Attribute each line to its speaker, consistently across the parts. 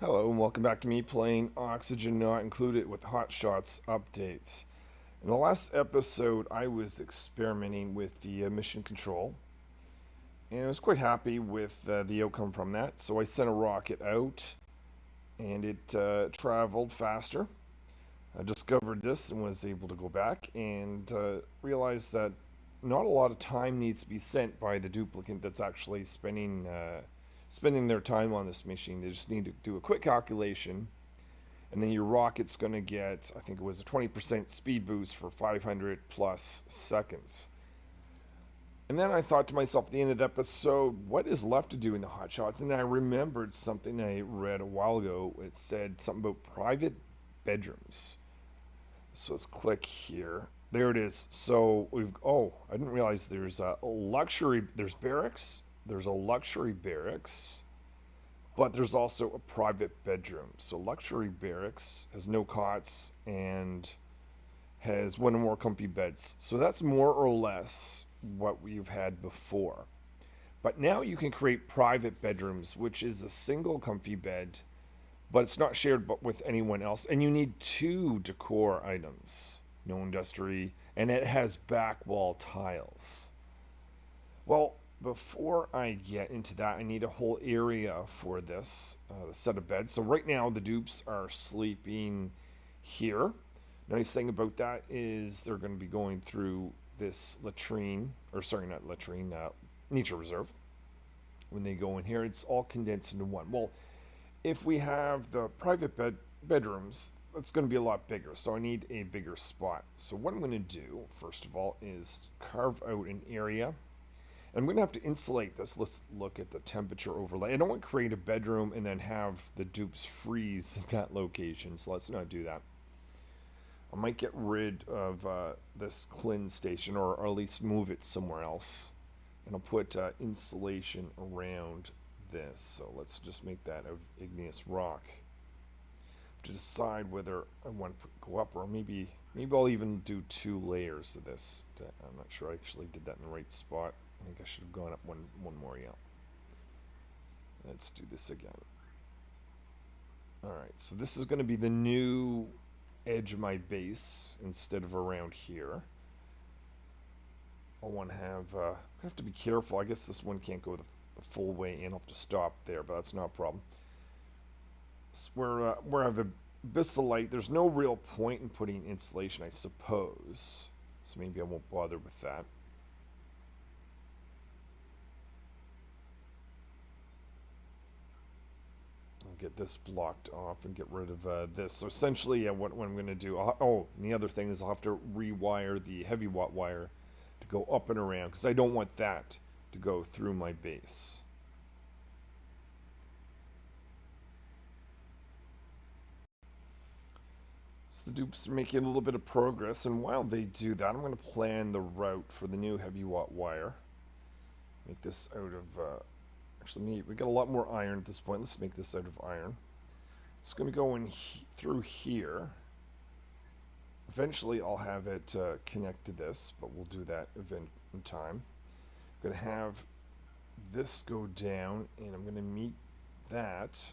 Speaker 1: Hello and welcome back to me playing Oxygen Not Included with Hot Shots updates. In the last episode, I was experimenting with the mission control, and I was quite happy with the outcome from that. So I sent a rocket out, and it traveled faster. I discovered this and was able to go back and realized that not a lot of time needs to be sent by the duplicant that's actually spending their time on this machine. They just need to do a quick calculation, and then your rocket's going to get, I think it was a 20% speed boost for 500 plus seconds. And then I thought to myself at the end of the episode, what is left to do in the hot shots? And then I remembered something I read a while ago. It said something about private bedrooms. So let's click here. There it is. So I didn't realize there's there's barracks, there's a luxury barracks, but there's also a private bedroom. So luxury barracks has no cots and has one or more comfy beds. So that's more or less what we've had before. But now you can create private bedrooms, which is a single comfy bed, but it's not shared with anyone else. And you need two decor items, no industry, and it has back wall tiles. Well, before I get into that, I need a whole area for this set of beds. So right now the dupes are sleeping here. Nice thing about that is they're going to be going through this latrine, or sorry, not latrine, nature reserve. When they go in here, it's all condensed into one. Well, if we have the private bedrooms, that's going to be a lot bigger. So I need a bigger spot. So what I'm going to do, first of all, is carve out an area. I'm going to have to insulate this. Let's look at the temperature overlay. I don't want to create a bedroom and then have the dupes freeze at that location, so let's not do that. I might get rid of this cleanse station, or at least move it somewhere else. And I'll put insulation around this. So let's just make that of igneous rock. To decide whether I want to go up, or maybe I'll even do 2 layers of this. I'm not sure I actually did that in the right spot. I think I should have gone up one more, yeah. Let's do this again. Alright, so this is going to be the new edge of my base instead of around here. I want to have to be careful. I guess this one can't go the full way in. I'll have to stop there, but that's not a problem. So where I have a abyssal, there's no real point in putting insulation, I suppose. So maybe I won't bother with that. Get this blocked off and get rid of this. So essentially, what I'm going to do, and the other thing is I'll have to rewire the heavy watt wire to go up and around, because I don't want that to go through my base. So the dupes are making a little bit of progress, and while they do that, I'm going to plan the route for the new heavy watt wire. Make this out of actually, we got a lot more iron at this point. Let's make this out of iron. It's going to go in through here. Eventually, I'll have it connect to this, but we'll do that event in time. I'm going to have this go down, and I'm going to meet that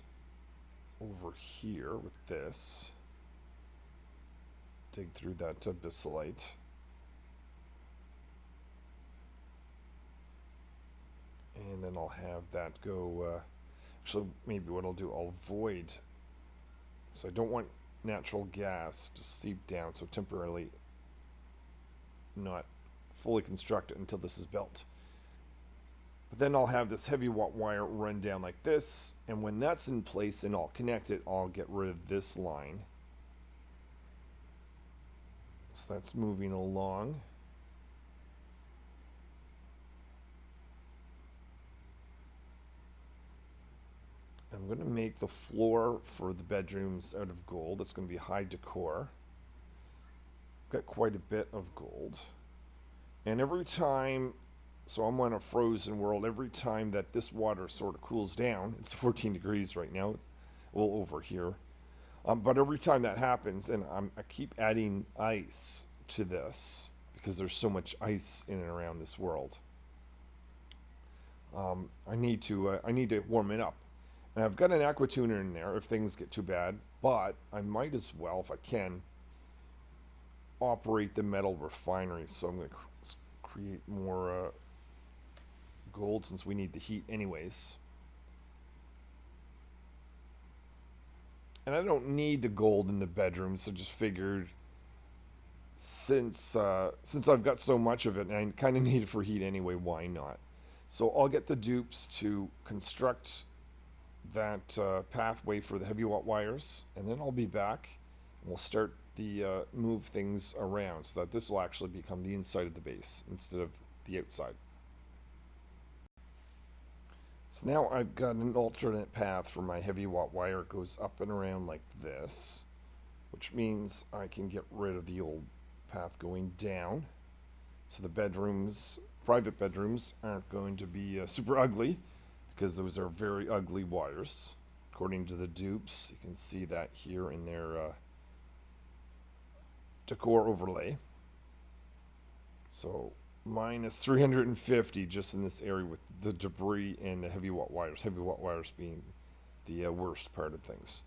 Speaker 1: over here with this. Dig through that abyssalite. And then I'll have that go, actually maybe what I'll do, I'll void, so I don't want natural gas to seep down, so temporarily not fully construct it until this is built. But then I'll have this heavy watt wire run down like this, and when that's in place and I'll connect it, I'll get rid of this line. So that's moving along. I'm going to make the floor for the bedrooms out of gold. It's going to be high decor. Got quite a bit of gold. And every time, so I'm on a frozen world, every time that this water sort of cools down, it's 14 degrees right now, it's well over here. But every time that happens, and I keep adding ice to this because there's so much ice in and around this world. I need to warm it up. And I've got an aqua tuner in there if things get too bad, but I might as well, if I can, operate the metal refinery. So I'm going to create more gold since we need the heat anyways. And I don't need the gold in the bedroom, so just figured since I've got so much of it and I kind of need it for heat anyway, why not? So I'll get the dupes to construct that pathway for the heavy watt wires, and then I'll be back and we'll start the move things around so that this will actually become the inside of the base instead of the outside. So now I've got an alternate path for my heavy watt wire. It goes up and around like this, which means I can get rid of the old path going down. So the bedrooms, private bedrooms, aren't going to be super ugly because those are very ugly wires. According to the dupes, you can see that here in their decor overlay. So minus 350 just in this area with the debris and the heavy watt wires being the worst part of things.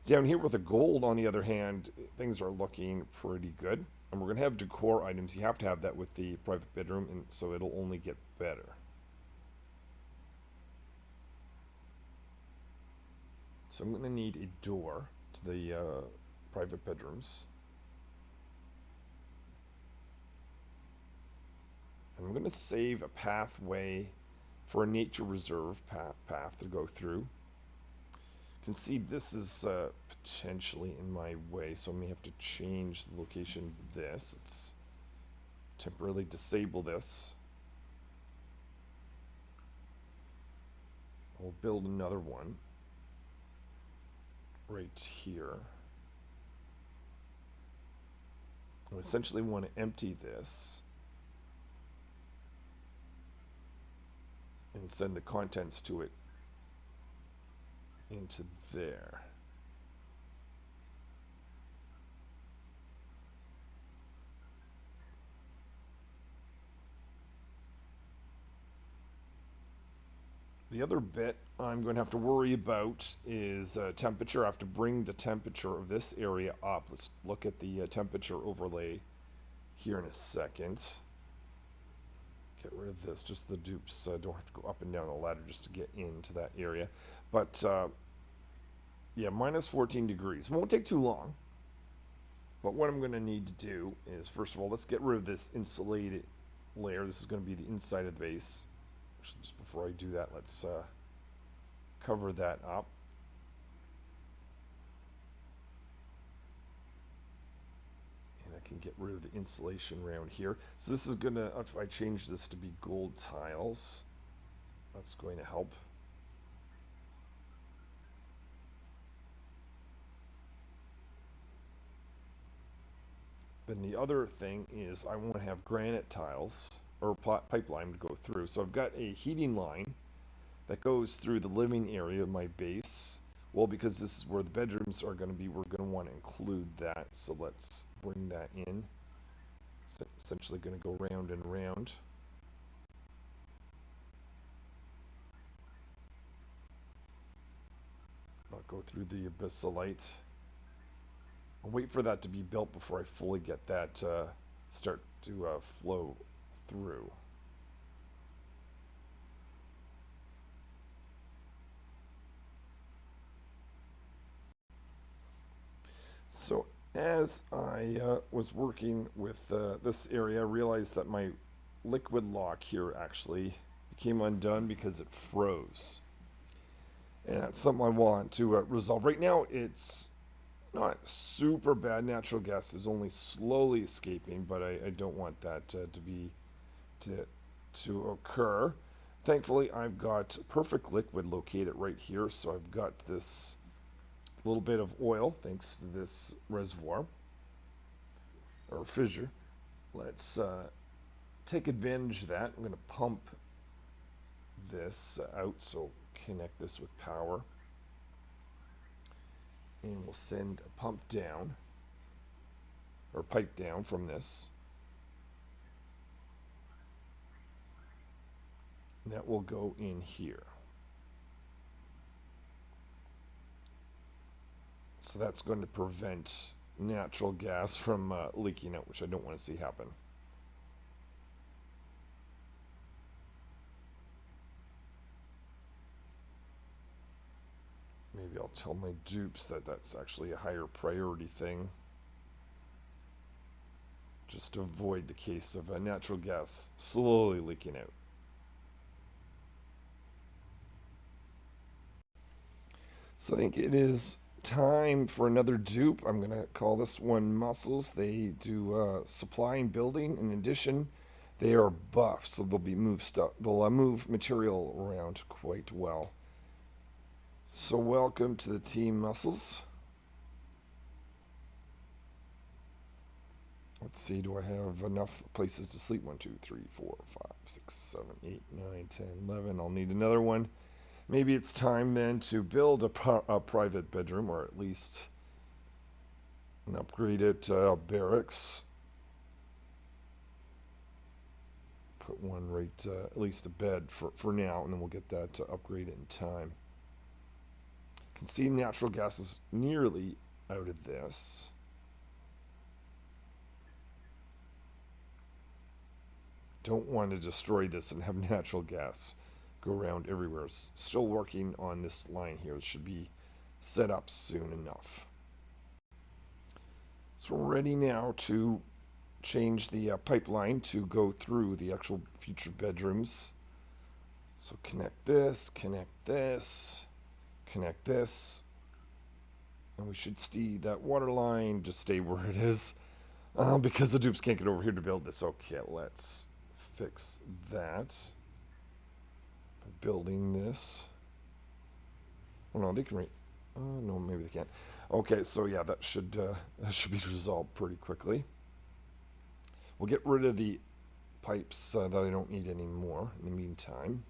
Speaker 1: Down here with the gold, on the other hand, things are looking pretty good. And we're going to have decor items. You have to have that with the private bedroom, and so it'll only get better. So I'm going to need a door to the private bedrooms. And I'm going to save a pathway for a nature reserve path to go through. You can see this is potentially in my way, so I may have to change the location of this. Let's temporarily disable this. We'll build another one right here. I essentially want to empty this and send the contents to it into there. The other bit I'm going to have to worry about is temperature. I have to bring the temperature of this area up. Let's look at the temperature overlay here in a second. Get rid of this, just the dupes. Don't have to go up and down the ladder just to get into that area. But yeah, minus 14 degrees. Won't take too long. But what I'm going to need to do is, first of all, let's get rid of this insulated layer. This is going to be the inside of the base. Actually, just before I do that, let's cover that up. And I can get rid of the insulation around here. So this is going to, if I change this to be gold tiles, that's going to help. Then the other thing is I want to have granite tiles or pipeline to go through. So I've got a heating line that goes through the living area of my base. Well, because this is where the bedrooms are going to be, we're going to want to include that. So let's bring that in. It's essentially going to go round and round. I'll go through the abyssalite. I'll wait for that to be built before I fully get that start to flow through. So as I was working with this area, I realized that my liquid lock here actually became undone because it froze. And that's something I want to resolve. Right now, it's not super bad. Natural gas is only slowly escaping, but I don't want that to occur. Thankfully, I've got perfect liquid located right here, so I've got this little bit of oil thanks to this reservoir or fissure. Let's take advantage of that. I'm going to pump this out, so connect this with power, and we'll send a pump down or pipe down from this. And that will go in here. So that's going to prevent natural gas from leaking out, which I don't want to see happen. Maybe I'll tell my dupes that that's actually a higher priority thing. Just to avoid the case of natural gas slowly leaking out. So I think it is time for another dupe. I'm going to call this one Muscles. They do supply and building. In addition, they are buff, so they'll be move stuff. They'll move material around quite well. So welcome to the team, Muscles. Let's see, do I have enough places to sleep? 1, 2, 3, 4, 5, 6, 7, 8, 9, 10, 11. I'll need another one. Maybe it's time then to build a private bedroom, or at least an upgraded barracks. Put one right, at least a bed for now, and then we'll get that upgraded in time. Can see natural gas is nearly out of this. Don't want to destroy this and have natural gas go around everywhere. Still working on this line here. It should be set up soon enough. So we're ready now to change the pipeline to go through the actual future bedrooms. So connect this, connect this, connect this, and we should see that water line just stay where it is because the dupes can't get over here to build this. Okay, let's fix that by building this. Oh no, they can no, maybe they can't. Okay, so yeah, that should be resolved pretty quickly. We'll get rid of the pipes that I don't need anymore in the meantime.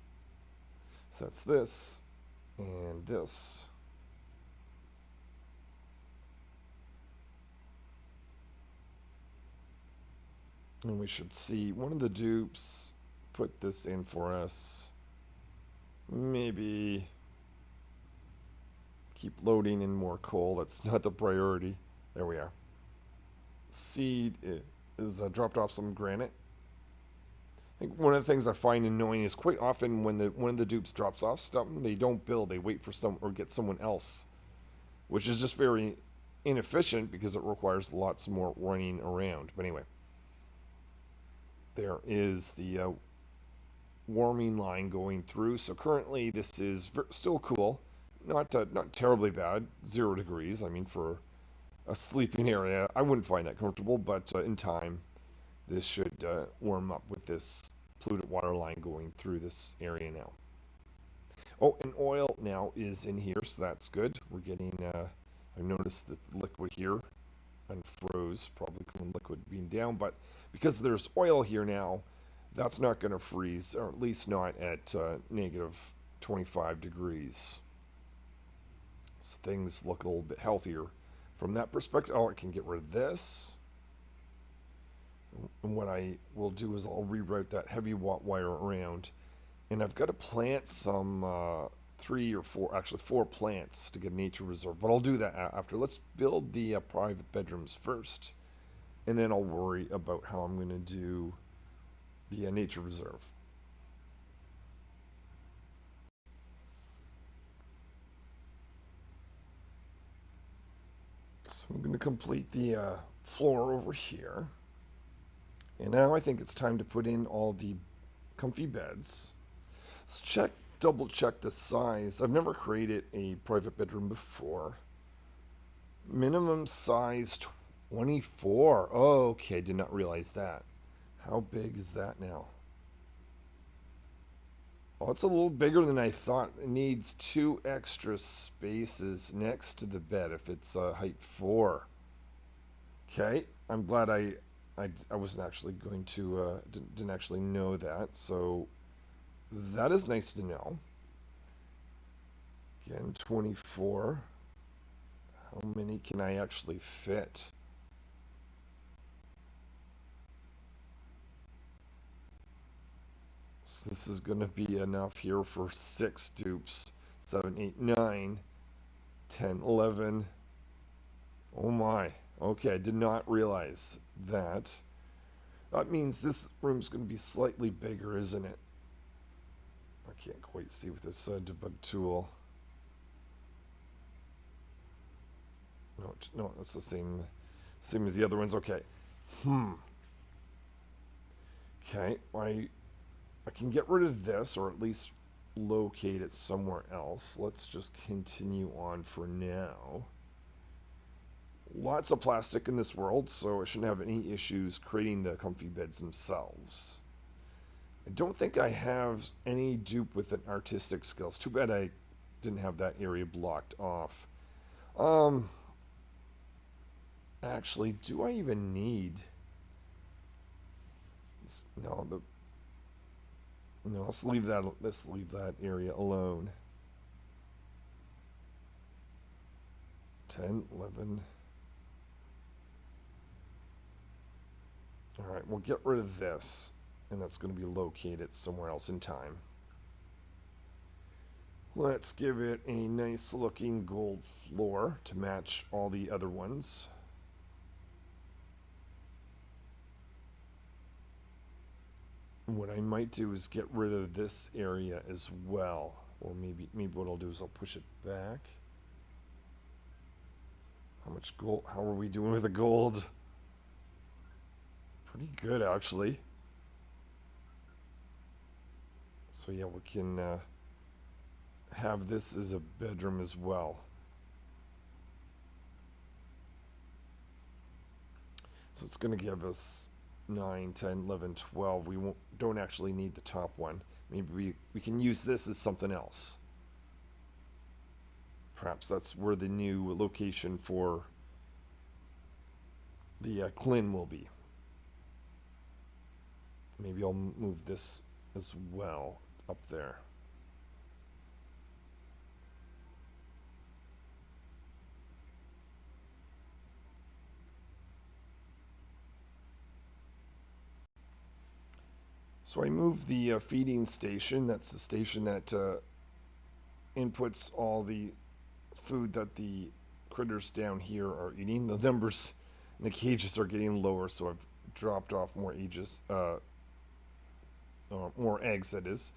Speaker 1: So that's this and this. And we should see one of the dupes put this in for us. Maybe keep loading in more coal. That's not the priority. There we are. Seed is dropped off some granite. I think one of the things I find annoying is quite often when one of the dupes drops off something, they don't build. They wait for some or get someone else, which is just very inefficient because it requires lots more running around. But anyway, there is the warming line going through. So currently this is still cool, not terribly bad, 0 degrees. I mean, for a sleeping area, I wouldn't find that comfortable, but in time, this should warm up with this polluted water line going through this area now. Oh, and oil now is in here, so that's good. We're getting, I've noticed that the liquid here unfroze, probably from liquid being down, but because there's oil here now, that's not going to freeze, or at least not at negative 25 degrees. So things look a little bit healthier from that perspective. Oh, I can get rid of this. And what I will do is I'll reroute that heavy watt wire around. And I've got to plant some 3 or 4, actually 4 plants to get a nature reserve. But I'll do that after. Let's build the private bedrooms first. And then I'll worry about how I'm going to do the nature reserve. So I'm going to complete the floor over here. And now I think it's time to put in all the comfy beds. Let's double check the size. I've never created a private bedroom before. Minimum size 24. Oh, okay, did not realize that. How big is that now? Oh, it's a little bigger than I thought. It needs 2 extra spaces next to the bed if it's height 4. Okay, I'm glad I wasn't actually going to, didn't actually know that, so that is nice to know. Again, 24. How many can I actually fit? So this is going to be enough here for 6 dupes. 7, 8, 9, 10, 11. Oh my. Okay, I did not realize that. That means this room's going to be slightly bigger, isn't it? I can't quite see with this debug tool. No, no, that's the same as the other ones. Okay. Hmm. Okay, I can get rid of this, or at least locate it somewhere else. Let's just continue on for now. Lots of plastic in this world, so I shouldn't have any issues creating the comfy beds themselves. I don't think I have any dupe with an artistic skills. Too bad I didn't have that area blocked off. Um, Actually, do I even need? No, no. Let's leave that. Let's leave that area alone. 10, 11. All right, we'll get rid of this, and that's going to be located somewhere else in time. Let's give it a nice looking gold floor to match all the other ones. What I might do is get rid of this area as well. Or maybe what I'll do is I'll push it back. How much gold? How are we doing with the gold? Pretty good, actually. So yeah, we can have this as a bedroom as well. So it's going to give us 9, 10, 11, 12. We don't actually need the top one. Maybe we can use this as something else. Perhaps that's where the new location for the Clin will be. Maybe I'll move this as well up there. So I moved the feeding station. That's the station that inputs all the food that the critters down here are eating. The numbers in the cages are getting lower, so I've dropped off more more eggs, that is.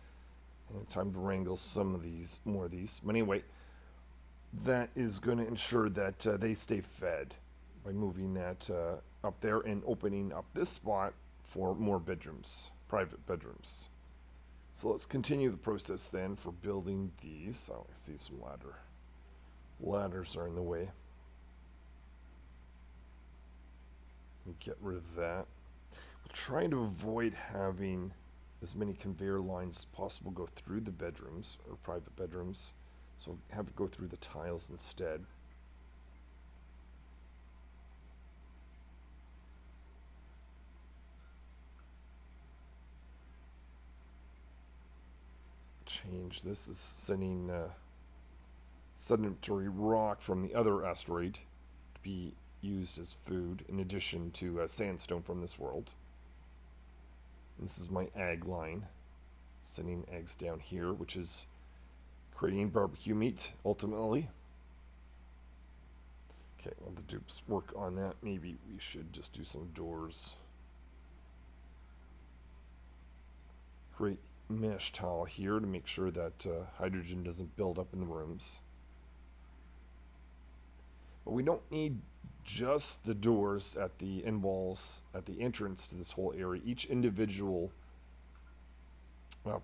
Speaker 1: And time to wrangle some of these, more of these. But anyway, that is going to ensure that they stay fed by moving that up there and opening up this spot for more bedrooms, private bedrooms. So let's continue the process then for building these. Oh, I see some ladders are in the way. We get rid of that. We're trying to avoid having as many conveyor lines as possible go through the bedrooms or private bedrooms. So have it go through the tiles instead. Change this is sending sedimentary rock from the other asteroid to be used as food in addition to sandstone from this world. This is my egg line, sending eggs down here, which is creating barbecue meat ultimately. Okay, while the dupes work on that, maybe we should just do some doors. Create mesh tile here to make sure that hydrogen doesn't build up in the rooms. But we don't need just the doors at the end walls, at the entrance to this whole area. Each individual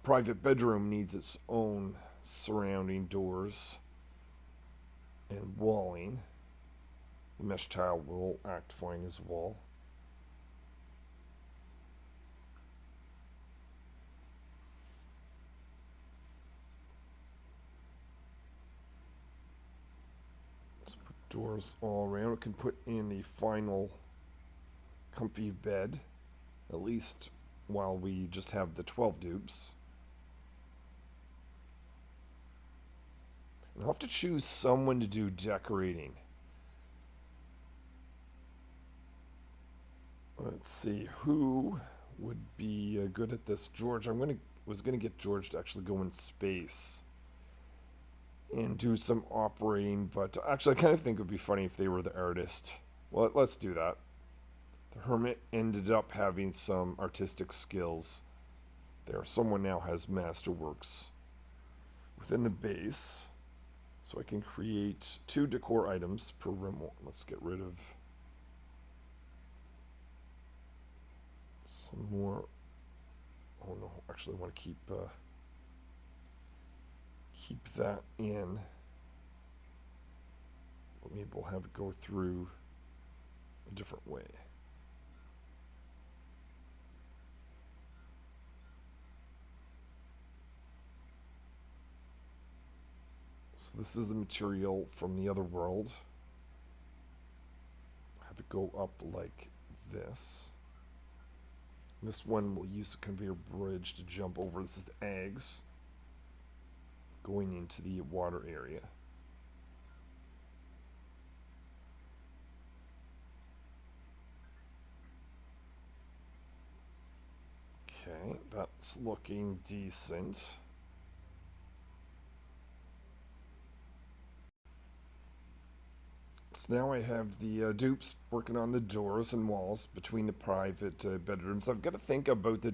Speaker 1: private bedroom needs its own surrounding doors and walling. The mesh tile will act fine as well. Doors all around. We can put in the final comfy bed, at least while we just have the 12 dupes. And I'll have to choose someone to do decorating. Let's see, who would be good at this? George. Was gonna get George to actually go in space. and do some operating. But actually, I kind of think it would be funny if they were the artist. Well, let's do that. The hermit ended up having some artistic skills there. Someone now has masterworks within the base. So I can create 2 decor items per room. Let's get rid of some more. Oh no, actually I want to keep that in. But maybe we'll have it go through a different way. So this is the material from the other world. Have it go up like this. This one will use a conveyor bridge to jump over. This is the eggs going into the water area. Okay, that's looking decent. So now I have the dupes working on the doors and walls between the private bedrooms. I've got to think about the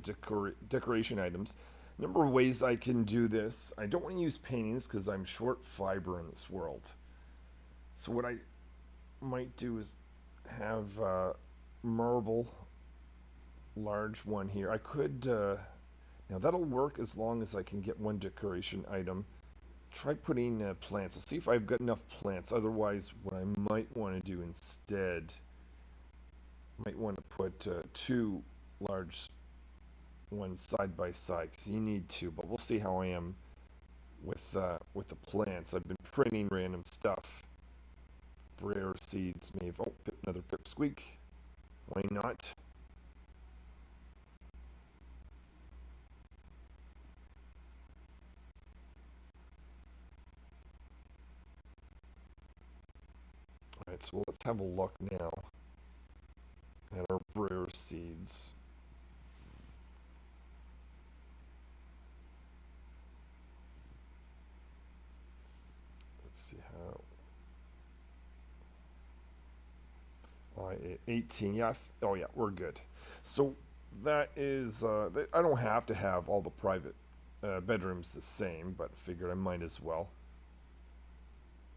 Speaker 1: decoration items. Number of ways I can do this. I don't want to use paintings because I'm short fiber in this world. So what I might do is have marble, large one here. I could, now that'll work as long as I can get one decoration item. Try putting plants. I'll see if I've got enough plants. Otherwise, what I might want to do instead, might want to put 2 large ones side by side because you need 2. But we'll see how I am with the plants. I've been printing random stuff. Rare seeds, maybe. Oh, another pipsqueak. Why not? Alright, so let's have a look now at our rare seeds. Let's see how. 18. Yeah. Oh, yeah. We're good. So that is. I don't have to have all the private bedrooms the same, but figured I might as well.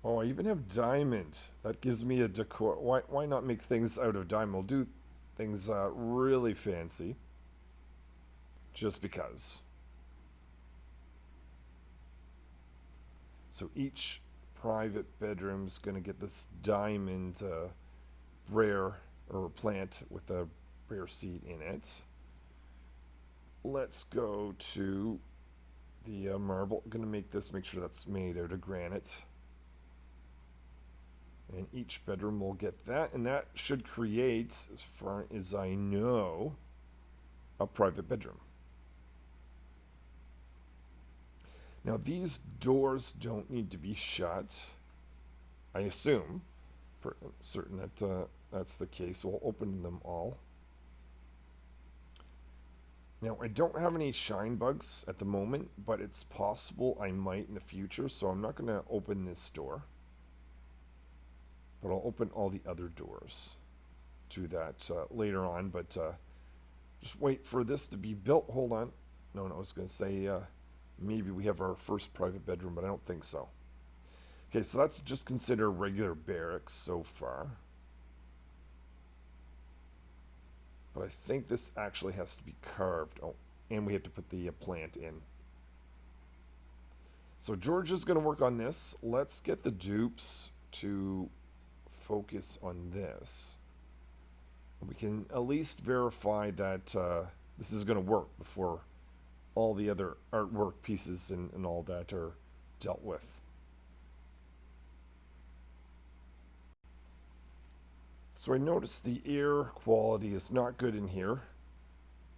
Speaker 1: Oh, I even have diamond. That gives me a decor. Why not make things out of diamond? We'll do things really fancy. Just because. So each private bedroom's gonna get this diamond rare or plant with a rare seed in it. Let's go to the marble. I'm gonna make this. Make sure that's made out of granite. And each bedroom will get that, and that should create, as far as I know, a private bedroom. Now these doors don't need to be shut. I assume, for certain that that's the case. We'll open them all. Now I don't have any shine bugs at the moment, but it's possible I might in the future, so I'm not going to open this door. But I'll open all the other doors to that later on, but just wait for this to be built. Hold on. No, I was going to say maybe we have our first private bedroom, but I don't think so. Okay, so that's just consider regular barracks so far. But I think this actually has to be carved. Oh, and we have to put the plant in. So George is going to work on this. Let's get the dupes to focus on this. We can at least verify that this is going to work before all the other artwork pieces and all that are dealt with. So I noticed the air quality is not good in here.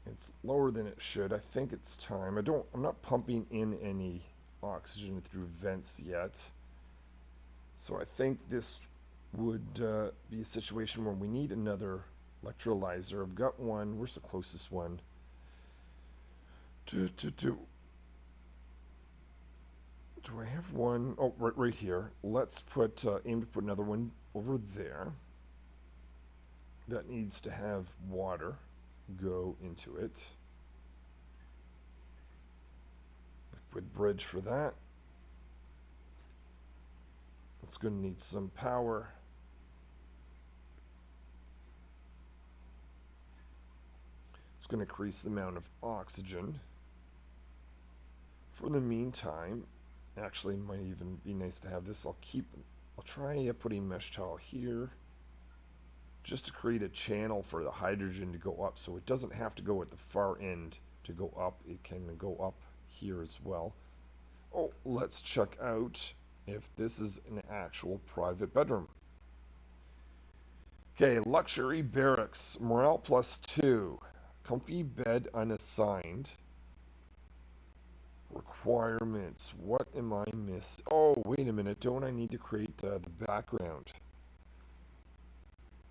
Speaker 1: It's lower than it should. I think it's time. I'm not pumping in any oxygen through vents yet. So I think this would be a situation where we need another electrolyzer. I've got one. Where's the closest one? Do I have one? Oh, right here. Let's put aim to put another one over there. That needs to have water go into it. Liquid bridge for that. It's going to need some power. It's going to increase the amount of oxygen. For the meantime, actually, it might even be nice to have this. I'll try putting mesh tile here just to create a channel for the hydrogen to go up, so it doesn't have to go at the far end to go up. It can go up here as well. Oh, let's check out if this is an actual private bedroom. Okay, luxury barracks, morale +2, comfy bed unassigned. Requirements. What am I missing? Oh, wait a minute. Don't I need to create the background?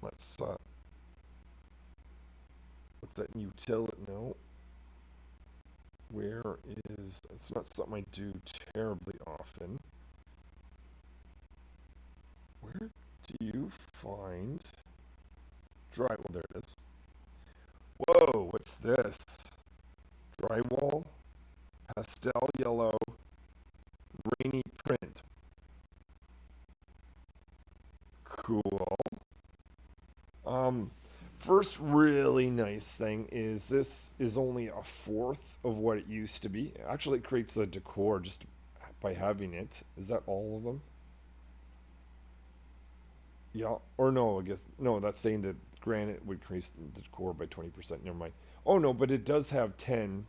Speaker 1: Let's what's that utility? No. Where is? It's not something I do terribly often. Where do you find drywall? There it is. Whoa, what's this? Drywall, pastel yellow, rainy print. Cool. Um, First really nice thing is this is only a fourth of what it used to be. Actually, it creates a decor just by having it. Is that all of them? Yeah. Or no, I guess no. That's saying that granite would increase the decor by 20%. Never mind. Oh no, but it does have 10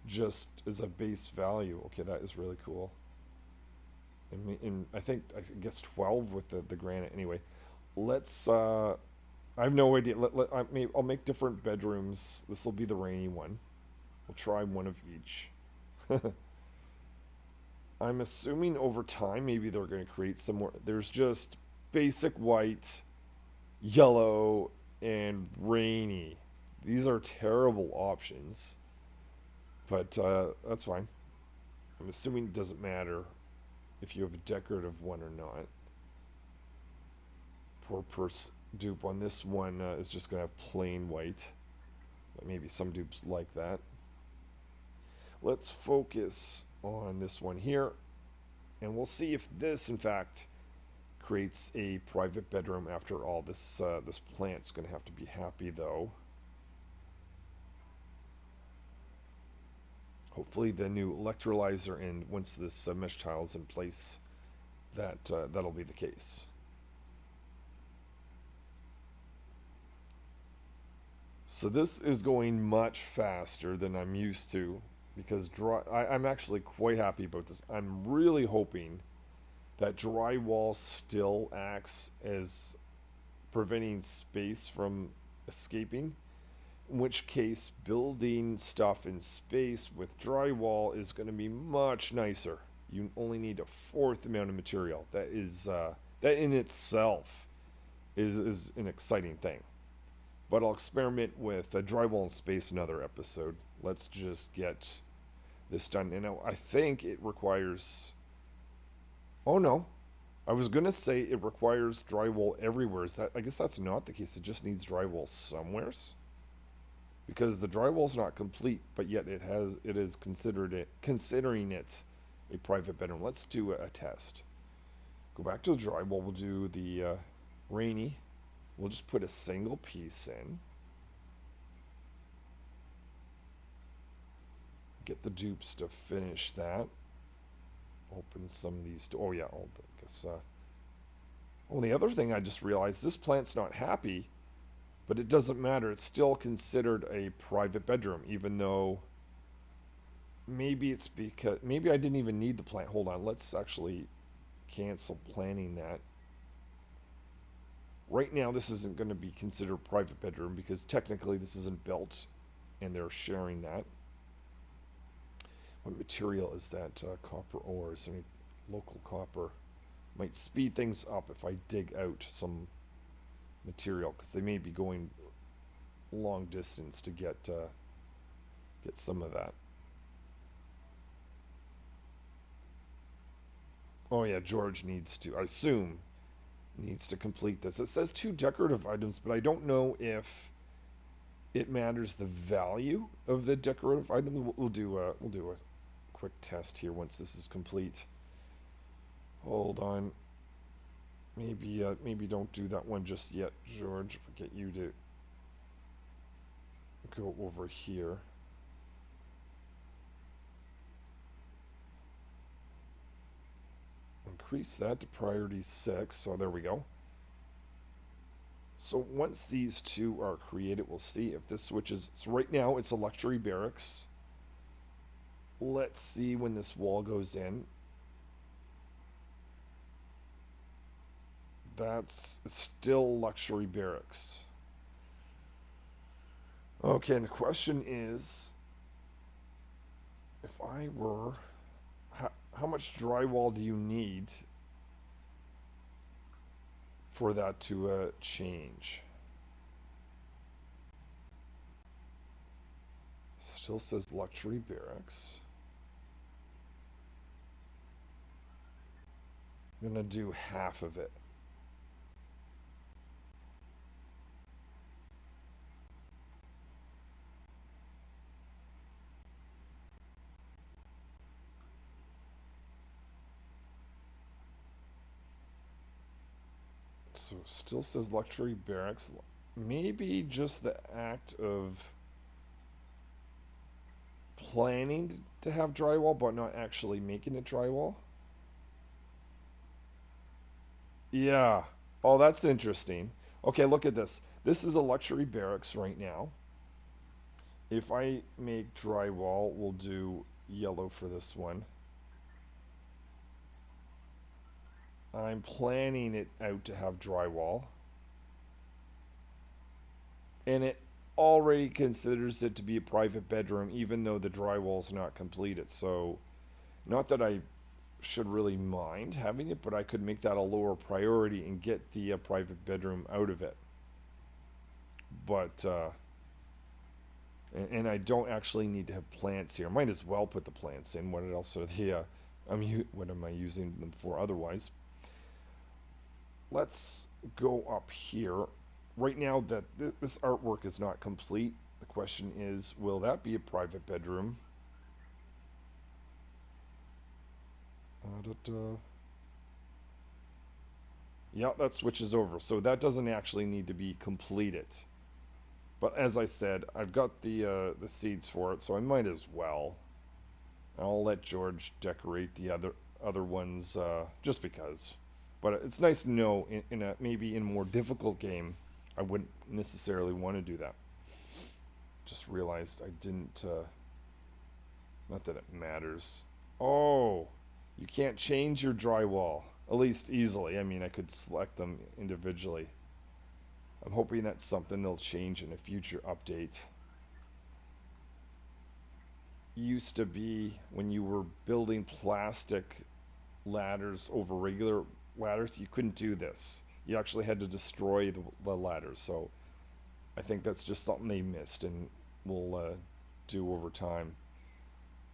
Speaker 1: just as a base value. Okay, that is really cool. I guess 12 with the granite. Anyway, let's I have no idea. I'll make different bedrooms. This will be the rainy one. We'll try one of each. I'm assuming over time maybe they're going to create some more. There's just basic white, yellow, and rainy. These are terrible options, but that's fine. I'm assuming it doesn't matter if you have a decorative one or not. Poor person dupe on this one is just going to have plain white. But maybe some dupes like that. Let's focus on this one here, and we'll see if this, in fact, creates a private bedroom after all. This plant's going to have to be happy, though. Hopefully the new electrolyzer, and once this mesh tile is in place, that'll be the case. So this is going much faster than I'm used to because I'm actually quite happy about this. I'm really hoping that drywall still acts as preventing space from escaping, in which case building stuff in space with drywall is going to be much nicer. You only need a fourth amount of material. That in itself is an exciting thing. But I'll experiment with drywall in space another episode. Let's just get this done. And I think it requires. Oh no, I was gonna say it requires drywall everywhere. Is that? I guess that's not the case. It just needs drywall somewheres. Because the drywall's not complete, but yet it is considering it a private bedroom. Let's do a test. Go back to the drywall. We'll do the rainy. We'll just put a single piece in. Get the dupes to finish that. Open some of these. Oh yeah, I guess. Oh, the other thing I just realized, this plant's not happy, but it doesn't matter. It's still considered a private bedroom, even though maybe it's because maybe I didn't even need the plant. Hold on, let's actually cancel planning that. Right now, this isn't going to be considered private bedroom because technically this isn't built, and they're sharing that. What material is that? Copper ore. Is there any local copper? Might speed things up if I dig out some material because they may be going long distance to get some of that. Oh yeah, George needs to, I assume, needs to complete this. It says 2 decorative items, but I don't know if it matters the value of the decorative item. We'll do a quick test here once this is complete. Hold on. Maybe don't do that one just yet, George. If I get you to go over here. Increase that to priority 6. So there we go. So once these two are created, we'll see if this switches. So right now it's a luxury barracks. Let's see when this wall goes in. That's still luxury barracks. Okay, and the question is, if I were, how much drywall do you need for that to change? Still says luxury barracks. I'm gonna do half of it. So still says luxury barracks. Maybe just the act of planning to have drywall, but not actually making it drywall. Yeah. Oh, that's interesting. Okay, look at this. This is a luxury barracks right now. If I make drywall, we'll do yellow for this one. I'm planning it out to have drywall. And it already considers it to be a private bedroom, even though the drywall's not completed. So, not that I should really mind having it, but I could make that a lower priority and get the private bedroom out of it. But, and I don't actually need to have plants here. Might as well put the plants in. What else are the, what am I using them for otherwise? Let's go up here. Right now that this artwork is not complete, the question is, will that be a private bedroom? Yeah, that switches over. So that doesn't actually need to be completed. But as I said, I've got the seeds for it, so I might as well. I'll let George decorate the other ones just because. But it's nice to know in a maybe in a more difficult game, I wouldn't necessarily want to do that. Just realized I didn't. Not that it matters. Oh, you can't change your drywall, at least easily. I mean, I could select them individually. I'm hoping that's something they'll change in a future update. Used to be when you were building plastic ladders over regular ladders, you couldn't do this. You actually had to destroy the ladders. So I think that's just something they missed and will do over time.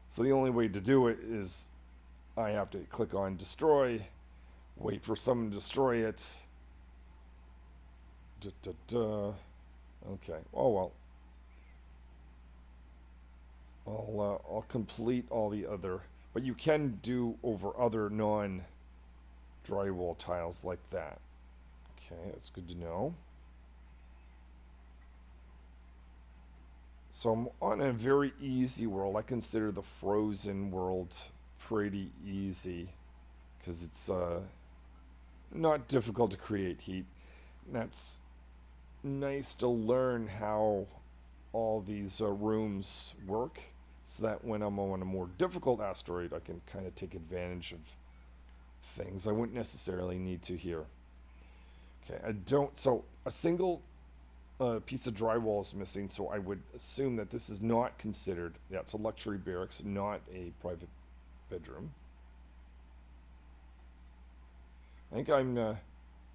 Speaker 1: So the only way to do it is I have to click on destroy, wait for someone to destroy it. Da, da, da. Okay. Oh well. I'll complete all the other, but you can do over other non drywall tiles like that. Okay, that's good to know. So I'm on a very easy world. I consider the frozen world pretty easy because it's not difficult to create heat. And that's nice to learn how all these rooms work so that when I'm on a more difficult asteroid I can kind of take advantage of things I wouldn't necessarily need to here. Okay, I don't, so a single piece of drywall is missing, so I would assume that this is not considered, yeah, it's a luxury barracks, not a private bedroom. I think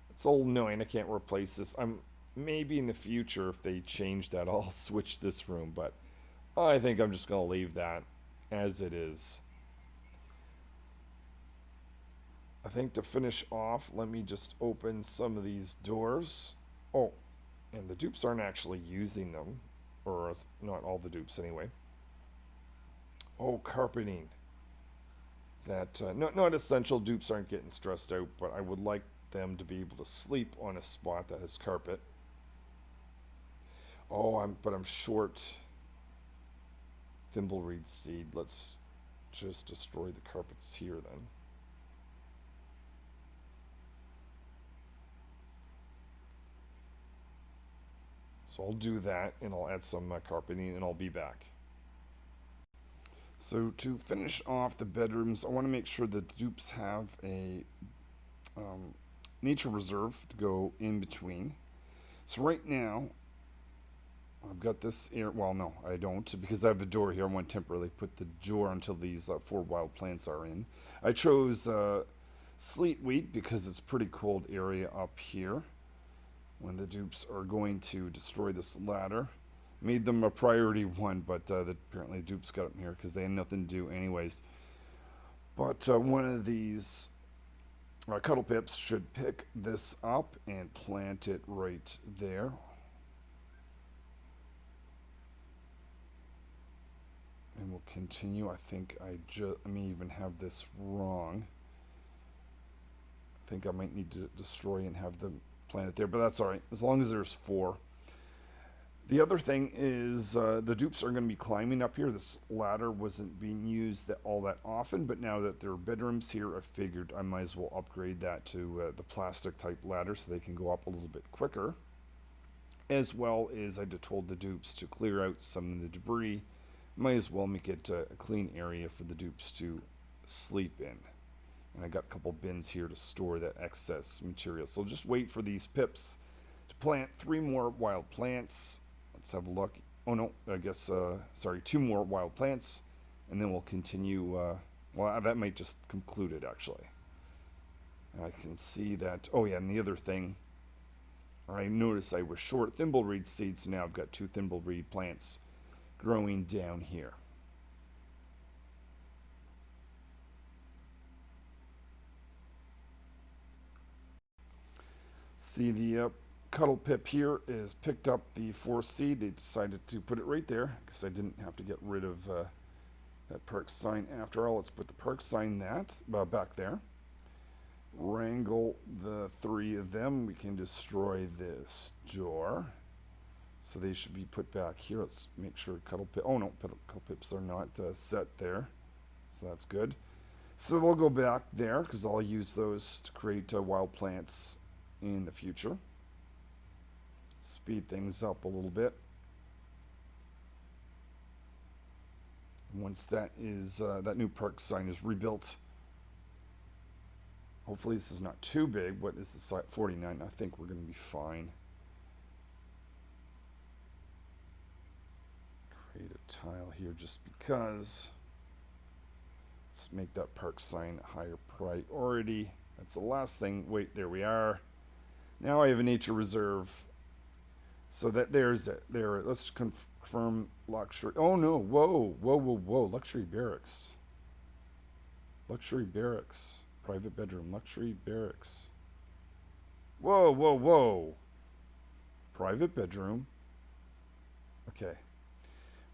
Speaker 1: it's all knowing I can't replace this. I'm maybe in the future if they change that I'll switch this room, but I think I'm just gonna leave that as it is. I think to finish off, let me just open some of these doors. Oh, and the dupes aren't actually using them, or not all the dupes anyway. Oh, carpeting. That not essential. Dupes aren't getting stressed out, but I would like them to be able to sleep on a spot that has carpet. Oh, I'm short thimbleweed seed. Let's just destroy the carpets here then. So I'll do that, and I'll add some carpeting, and I'll be back. So to finish off the bedrooms, I want to make sure that the dupes have a um, nature reserve to go in between. So right now, I've got this air. Well, no, I don't, because I have a door here. I want to temporarily put the door until these four wild plants are in. I chose sleet wheat because it's a pretty cold area up here when the dupes are going to destroy this ladder. Made them a priority one, but apparently the dupes got them here because they had nothing to do anyways. But one of these cuddle pips should pick this up and plant it right there. And we'll continue. I think I may even have this wrong. I think I might need to destroy and have them plant it there, but that's all right, as long as there's four. The other thing is the dupes are going to be climbing up here. This ladder wasn't being used all that often, but now that there are bedrooms here, I figured I might as well upgrade that to the plastic type ladder so they can go up a little bit quicker. As well as I told the dupes to clear out some of the debris. Might as well make it a clean area for the dupes to sleep in. And I got a couple bins here to store that excess material. So just wait for these pips to plant 3 more wild plants. Let's have a look. Oh no, I guess, sorry, 2 more wild plants. And then we'll continue, well, that might just conclude it actually. I can see that, oh yeah, and the other thing, I noticed I was short thimbleweed seeds, so now I've got 2 thimbleweed plants growing down here. See the cuddle pip here is picked up the 4 seed. They decided to put it right there because I didn't have to get rid of that perk sign after all. Let's put the perk sign back there. Wrangle the 3 of them. We can destroy this door. So they should be put back here. Let's make sure cuddle pip. Oh no, cuddle pips are not set there. So that's good. So they'll go back there because I'll use those to create wild plants in the future. Speed things up a little bit. Once that is that new perk sign is rebuilt, hopefully this is not too big. What is the size? 49. I think we're going to be fine. Create a tile here just because. Let's make that perk sign higher priority. That's the last thing. Wait, there we are. Now I have a nature reserve. So that there's it. There. Let's confirm luxury. Oh no! Whoa! Whoa! Whoa! Whoa! Luxury barracks. Luxury barracks. Private bedroom. Luxury barracks. Whoa! Whoa! Whoa! Private bedroom. Okay.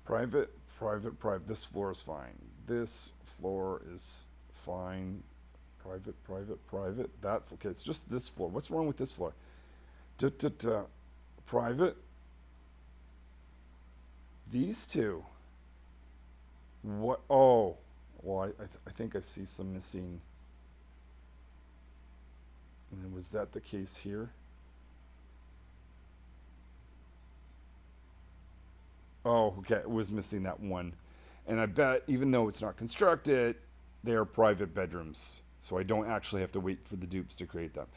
Speaker 1: Private. Private. This floor is fine. This floor is fine. Private. That. Okay. It's just this floor. What's wrong with this floor? Private. These two. What? Oh. Well, I think I see some missing. And was that the case here? Oh, okay. It was missing that one. And I bet, even though it's not constructed, they are private bedrooms. So I don't actually have to wait for the dupes to create them.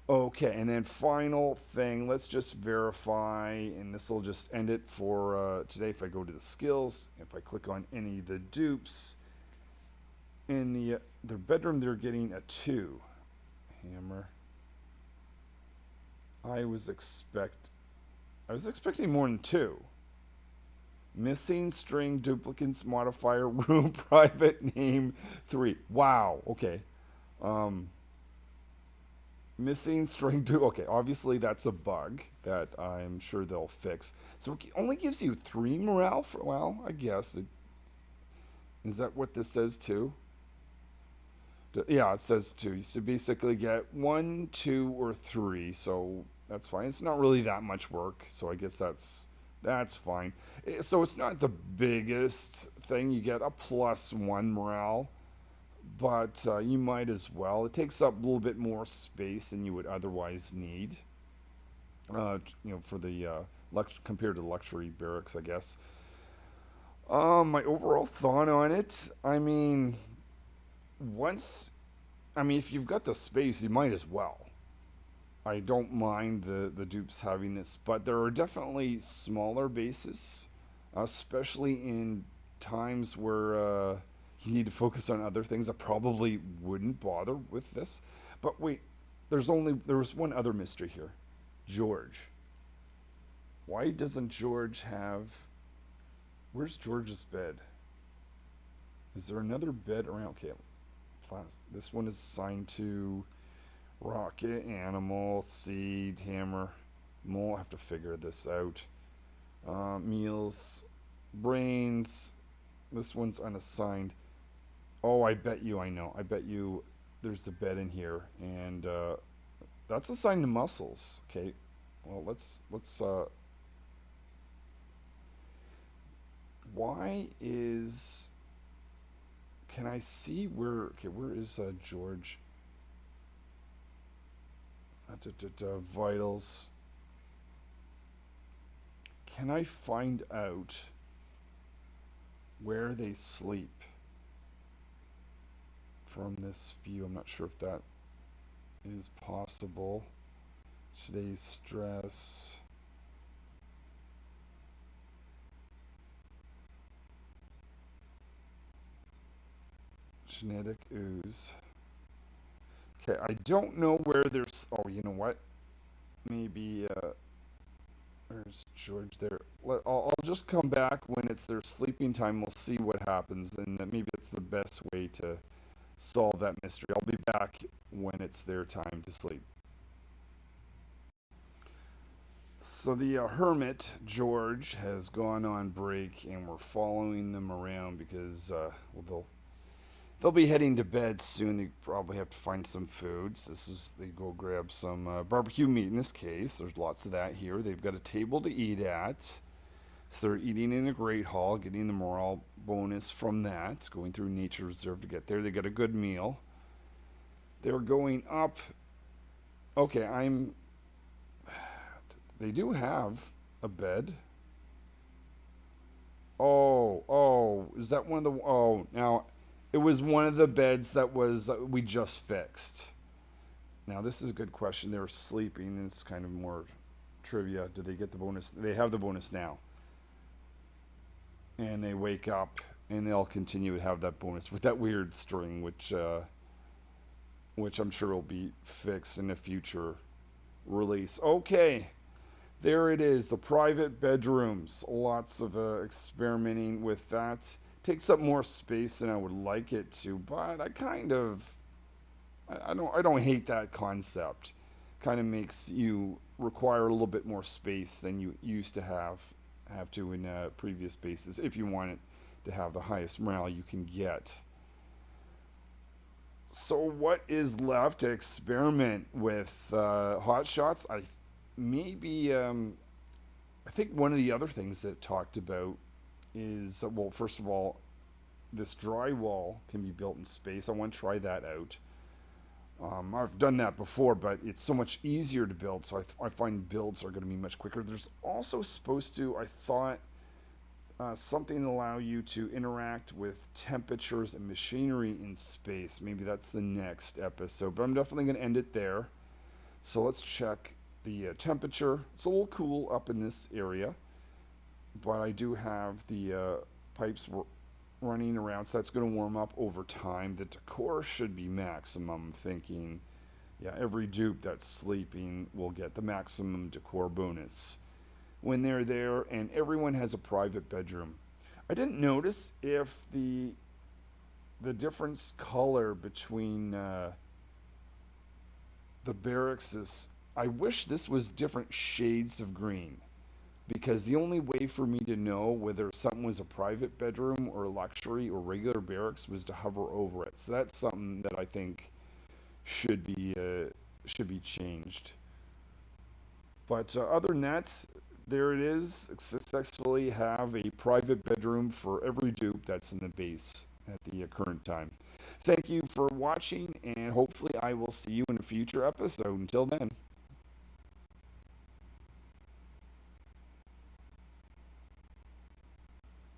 Speaker 1: Okay, and then final thing, let's just verify, and this will just end it for today. If I go to the skills, if I click on any of the dupes, in their bedroom, they're getting a 2. Hammer. I was expecting more than 2. Missing string duplicates modifier room private name 3. Wow. Okay. Missing string two. Okay, obviously that's a bug that I'm sure they'll fix. So it only gives you three morale for, well, I guess. Is that what this says too? Yeah, it says two. So basically get one, two, or three. So that's fine. It's not really that much work. So I guess that's fine. So it's not the biggest thing. You get a plus one morale, but you might as well. It takes up a little bit more space than you would otherwise need. For the compared to the luxury barracks, I guess. My overall thought on it. Once if you've got the space, you might as well. I don't mind the dupes having this, but there are definitely smaller bases, especially in times where you need to focus on other things. I probably wouldn't bother with this. But wait, there was one other mystery here. George. Why doesn't George have? Where's George's bed? Is there another bed around? Okay, this one is assigned to Rocket, Animal, Seed, Hammer. Mole, I have to figure this out. Meals, Brains. This one's unassigned. Oh, I bet you I know. I bet you there's a bed in here, and that's assigned to Muscles. Okay, well let's. Why is? Can I see where? Okay, where is George? Vitals. Can I find out where they sleep from this view? I'm not sure if that is possible. Today's stress. Genetic ooze. Okay, I don't know where there's. Oh, you know what? Maybe. Where's George there? I'll just come back when it's their sleeping time. We'll see what happens, and maybe it's the best way to solve that mystery. I'll be back when it's their time to sleep. So the hermit George has gone on break, and we're following them around because they'll be heading to bed soon. They probably have to find some foods. They go grab some barbecue meat in this case. There's lots of that here. They've got a table to eat at. So they're eating in a great hall, getting the morale bonus from that, going through nature reserve to get there. They got a good meal. They're going up. Okay, they do have a bed. Oh, is that one of the? Oh, now it was one of the beds that was we just fixed. Now this is a good question. They were sleeping. It's kind of more trivia. Do they get the bonus? They have the bonus now, and they wake up and they'll continue to have that bonus with that weird string, which I'm sure will be fixed in a future release. Okay, there it is, the private bedrooms. Lots of experimenting with that. Takes up more space than I would like it to, but I don't hate that concept. Kind of makes you require a little bit more space than you used to have to in previous bases if you want it to have the highest morale you can get. So what is left to experiment with hot shots? Maybe I think one of the other things that it talked about is well, first of all, this drywall can be built in space. I want to try that out. I've done that before, but it's so much easier to build. So I find builds are going to be much quicker. There's also supposed to, I thought, something to allow you to interact with temperatures and machinery in space. Maybe that's the next episode, but I'm definitely going to end it there. So let's check the temperature. It's a little cool up in this area, but I do have the pipes running around, so that's going to warm up over time. The decor should be maximum. I'm thinking, yeah, every dupe that's sleeping will get the maximum decor bonus when they're there, and everyone has a private bedroom. I didn't notice if the difference color between the barracks is. I wish this was different shades of green because the only way for me to know whether something was a private bedroom or luxury or regular barracks was to hover over it. So that's something that I think should be should be changed. But other than that, there it is. Successfully have a private bedroom for every dupe that's in the base at the current time. Thank you for watching, and hopefully I will see you in a future episode. Until then.